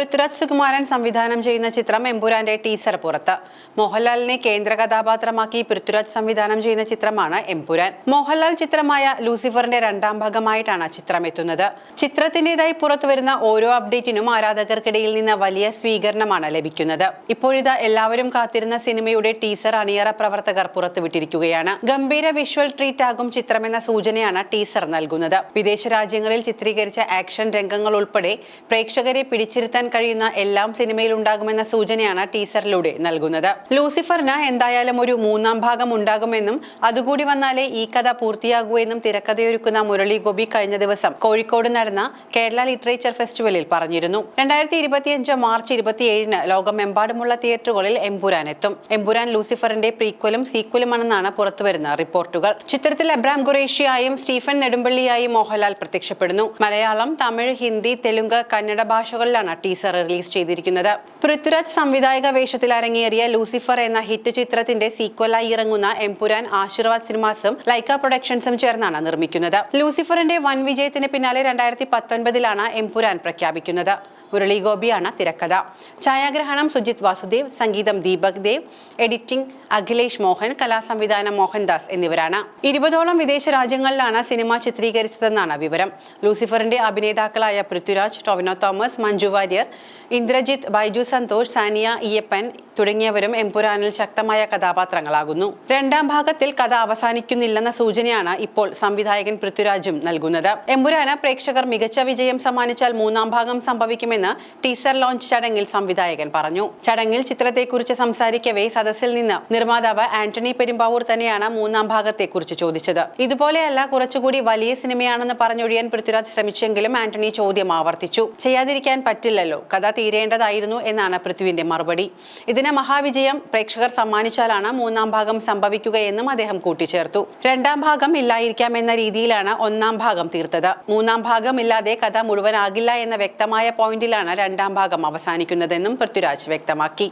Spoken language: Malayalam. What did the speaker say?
പൃഥ്വിരാജ് സുകുമാരൻ സംവിധാനം ചെയ്യുന്ന ചിത്രം എമ്പുരാന്റെ ടീസർ പുറത്ത്. മോഹൻലാലിനെ കേന്ദ്ര കഥാപാത്രമാക്കി പൃഥ്വിരാജ് സംവിധാനം ചെയ്യുന്ന ചിത്രമാണ് എമ്പുരാൻ. മോഹൻലാൽ ചിത്രമായ ലൂസിഫറിന്റെ രണ്ടാം ഭാഗമായിട്ടാണ് ചിത്രം എത്തുന്നത്. ചിത്രത്തിന്റേതായി പുറത്തുവരുന്ന ഓരോ അപ്ഡേറ്റിനും ആരാധകർക്കിടയിൽ നിന്ന് വലിയ സ്വീകരണമാണ് ലഭിക്കുന്നത്. ഇപ്പോഴിതാ എല്ലാവരും കാത്തിരുന്ന സിനിമയുടെ ടീസർ അണിയറ പ്രവർത്തകർ പുറത്തുവിട്ടിരിക്കുകയാണ്. ഗംഭീര വിഷ്വൽ ട്രീറ്റ് ആകും ചിത്രമെന്ന സൂചനയാണ് ടീസർ നൽകുന്നത്. വിദേശ രാജ്യങ്ങളിൽ ചിത്രീകരിച്ച ആക്ഷൻ രംഗങ്ങൾ ഉൾപ്പെടെ പ്രേക്ഷകരെ പിടിച്ചിരുത്താൻ കഴിയുന്ന എല്ലാം സിനിമയിൽ ഉണ്ടാകുമെന്ന സൂചനയാണ് ടീസറിലൂടെ നൽകുന്നത്. ലൂസിഫറിന് എന്തായാലും ഒരു മൂന്നാം ഭാഗം ഉണ്ടാകുമെന്നും അതുകൂടി വന്നാലേ ഈ കഥ പൂർത്തിയാകൂ എന്നും തിരക്കഥയൊരുക്കുന്ന മുരളി ഗോപി കഴിഞ്ഞ ദിവസം കോഴിക്കോട് നടന്ന കേരള ലിറ്ററേച്ചർ ഫെസ്റ്റിവലിൽ പറഞ്ഞിരുന്നു. 2025 മാർച്ച് 27-ന് ലോകമെമ്പാടുമുള്ള തിയേറ്ററുകളിൽ എമ്പുരാൻ എത്തും. എമ്പുരാൻ ലൂസിഫറിന്റെ പ്രീക്വലും സീക്വലുമാണെന്നാണ് പുറത്തുവരുന്ന റിപ്പോർട്ടുകൾ. ചിത്രത്തിൽ അബ്രാം ഖുറേഷിയായും സ്റ്റീഫൻ നെടുമ്പള്ളിയായും മോഹൻലാൽ പ്രത്യക്ഷപ്പെടുന്നു. മലയാളം, തമിഴ്, ഹിന്ദി, തെലുങ്ക്, കന്നഡ ഭാഷകളിലാണ് ടീസർ റിലീസ് ചെയ്തിരിക്കുന്നത്. പൃഥ്വിരാജ് സംവിധായക വേഷത്തിൽ അരങ്ങേറിയ ലൂസിഫർ എന്ന ഹിറ്റ് ചിത്രത്തിന്റെ സീക്വലായി ഇറങ്ങുന്ന എമ്പുരാൻ ആശീർവാദ് സിനിമാസും ലൈക്ക പ്രൊഡക്ഷൻസും ചേർന്നാണ് നിർമ്മിക്കുന്നത്. ലൂസിഫറിന്റെ വൻ വിജയത്തിന് പിന്നാലെ 2019-ലാണ് എമ്പുരാൻ പ്രഖ്യാപിക്കുന്നത്. മുരളി ഗോപിയാണ് തിരക്കഥ. ഛായാഗ്രഹണം സുജിത് വാസുദേവ്, സംഗീതം ദീപക് ദേവ്, എഡിറ്റിംഗ് അഖിലേഷ് മോഹൻ, കലാസംവിധാനം മോഹൻദാസ് എന്നിവരാണ്. 20ഓളം വിദേശ രാജ്യങ്ങളിലാണ് സിനിമ ചിത്രീകരിച്ചതെന്നാണ് വിവരം. ലൂസിഫറിന്റെ അഭിനേതാക്കളായ പൃഥ്വിരാജ്, ടൊവിനോ തോമസ്, മഞ്ജു വാര്യർ, ഇന്ദ്രജിത്ത്, ബൈജു സന്തോഷ്, സാനിയ ഇയ്യപ്പൻ തുടങ്ങിയവരും എമ്പുരാനിൽ ശക്തമായ കഥാപാത്രങ്ങളാകുന്നു. രണ്ടാം ഭാഗത്തിൽ കഥ അവസാനിക്കുന്നില്ലെന്ന സൂചനയാണ് ഇപ്പോൾ സംവിധായകൻ പൃഥ്വിരാജും നൽകുന്നത്. എമ്പുരാന് പ്രേക്ഷകർ മികച്ച വിജയം സമ്മാനിച്ചാൽ മൂന്നാം ഭാഗം സംഭവിക്കുമെന്ന് ടീസർ ലോഞ്ച് ചടങ്ങിൽ സംവിധായകൻ പറഞ്ഞു. ചടങ്ങിൽ ചിത്രത്തെക്കുറിച്ച് സംസാരിക്കവേ സദസ്സിൽ നിന്ന് നിർമ്മാതാവ് ആന്റണി പെരുമ്പാവൂർ തന്നെയാണ് മൂന്നാം ഭാഗത്തെക്കുറിച്ച് ചോദിച്ചത്. ഇതുപോലെയല്ല, കുറച്ചുകൂടി വലിയ സിനിമയാണെന്ന് പറഞ്ഞൊഴിയാൻ പൃഥ്വിരാജ് ശ്രമിച്ചെങ്കിലും ആന്റണി ചോദ്യം ആവർത്തിച്ചു. ചെയ്യാതിരിക്കാൻ പറ്റില്ലല്ലോ, കഥ തീരേണ്ടതായിരുന്നു എന്നാണ് പൃഥ്വിന്റെ മറുപടി. ഇതിന് മഹാവിജയം പ്രേക്ഷകർ സമ്മാനിച്ചാലാണ് മൂന്നാം ഭാഗം സംഭവിക്കുകയെന്നും അദ്ദേഹം കൂട്ടിച്ചേർത്തു. രണ്ടാം ഭാഗം ഇല്ലായിരിക്കാം എന്ന രീതിയിലാണ് ഒന്നാം ഭാഗം തീർത്തത്. മൂന്നാം ഭാഗം ഇല്ലാതെ കഥ മുഴുവനാകില്ല എന്ന വ്യക്തമായ പോയിന്റിലാണ് രണ്ടാം ഭാഗം അവസാനിക്കുന്നതെന്നും പൃഥ്വിരാജ് വ്യക്തമാക്കി.